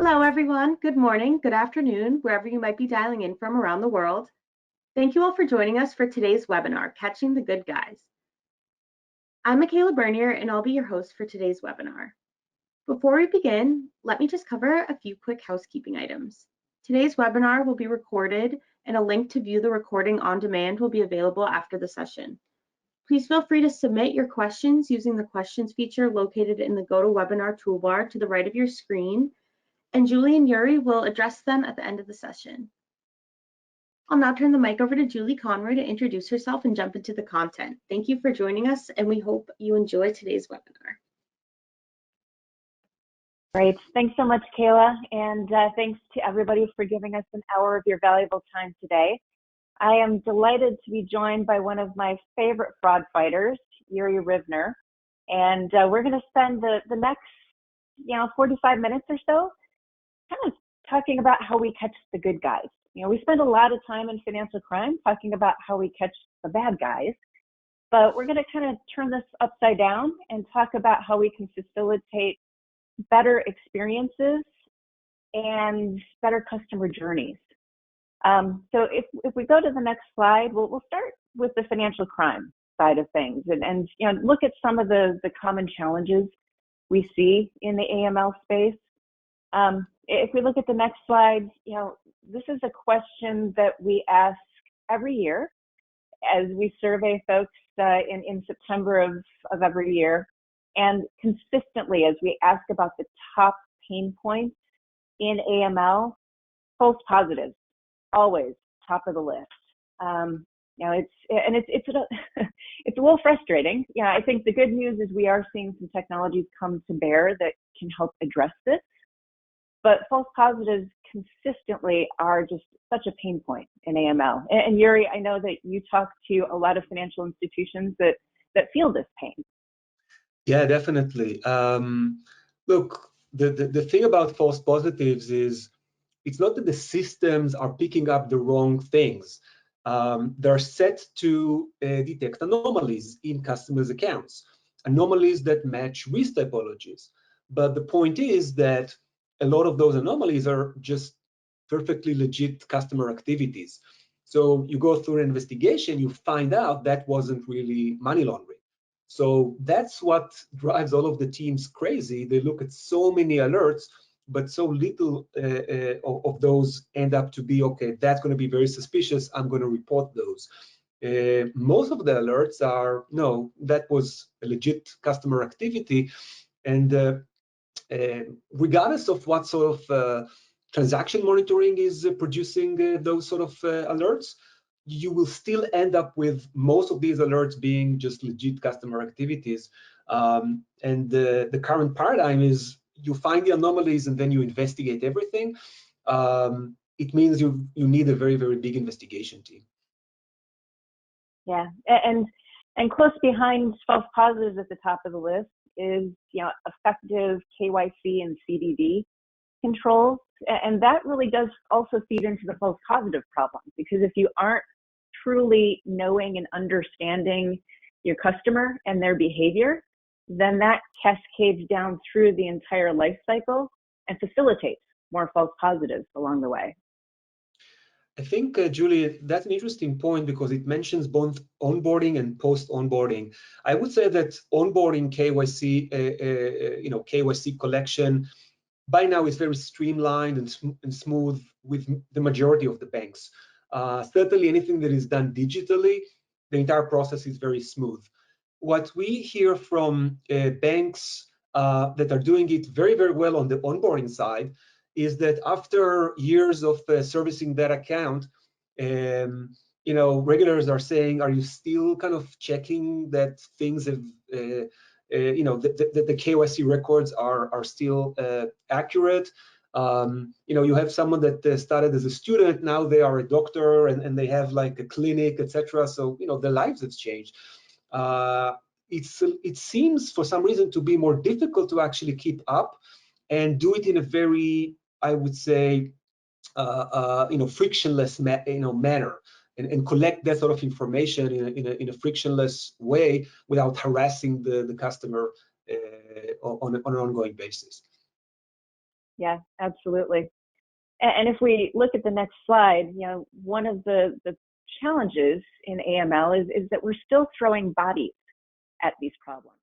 Hello, everyone. Good morning, good afternoon, wherever you might be dialing in from around the world. Thank you all for joining us for today's webinar, Catching the Good Guys. I'm Michaela Bernier, and I'll be your host for today's webinar. Before we begin, let me just cover a few quick housekeeping items. Today's webinar will be recorded, and a link to view the recording on demand will be available after the session. Please feel free to submit your questions using the questions feature located in the GoToWebinar toolbar to the right of your screen, and Julie and Yuri will address them at the end of the session. I'll now turn the mic over to Julie Conroy to introduce herself and jump into the content. Thank you for joining us, and we hope you enjoy today's webinar. Great. Thanks so much, Kayla, and thanks to everybody for giving us an hour of your valuable time today. I am delighted to be joined by one of my favorite fraud fighters, Yuri Rivner, and we're going to spend the next 45 minutes or so kind of talking about how we catch the good guys. We spend a lot of time in financial crime talking about how we catch the bad guys, but we're going to kind of turn this upside down and talk about how we can facilitate better experiences and better customer journeys. So if we go to the next slide, we'll start with the financial crime side of things and look at some of the common challenges we see in the AML space. If we look at the next slide, this is a question that we ask every year as we survey folks in September of every year. And consistently, as we ask about the top pain points in AML, false positives, always top of the list. It's a little frustrating. I think the good news is we are seeing some technologies come to bear that can help address this. But false positives consistently are just such a pain point in AML. And Yuri, I know that you talk to a lot of financial institutions that feel this pain. Yeah, definitely. Look, the thing about false positives is it's not that the systems are picking up the wrong things. They're set to detect anomalies in customers' accounts, anomalies that match risk typologies. But the point is that a lot of those anomalies are just perfectly legit customer activities. So you go through an investigation, you find out that wasn't really money laundering. So that's what drives all of the teams crazy. They look at so many alerts, but so little of those end up to be, okay, that's going to be very suspicious, I'm going to report those. Most of the alerts are, no, that was a legit customer activity. And regardless of what sort of transaction monitoring is producing those sort of alerts, you will still end up with most of these alerts being just legit customer activities. And the current paradigm is you find the anomalies and then you investigate everything. It means you need a very, very big investigation team. Yeah, and close behind false positives at the top of the list is effective KYC and CDD controls, and that really does also feed into the false positive problem, because if you aren't truly knowing and understanding your customer and their behavior, then that cascades down through the entire life cycle and facilitates more false positives along the way. I think, Julie, that's an interesting point because it mentions both onboarding and post-onboarding. I would say that onboarding KYC, KYC collection, by now is very streamlined and smooth with the majority of the banks. Certainly anything that is done digitally, the entire process is very smooth. What we hear from banks that are doing it very, very well on the onboarding side is that after years of servicing that account, regulators are saying, are you still kind of checking that things have, the KYC records are still accurate? You have someone that started as a student, now they are a doctor and they have like a clinic, etc. So, their lives have changed. It seems for some reason to be more difficult to actually keep up and do it in a very, I would say, frictionless manner and collect that sort of information in a frictionless way without harassing the customer on an ongoing basis. Yeah, absolutely. And if we look at the next slide, one of the challenges in AML is that we're still throwing bodies at these problems.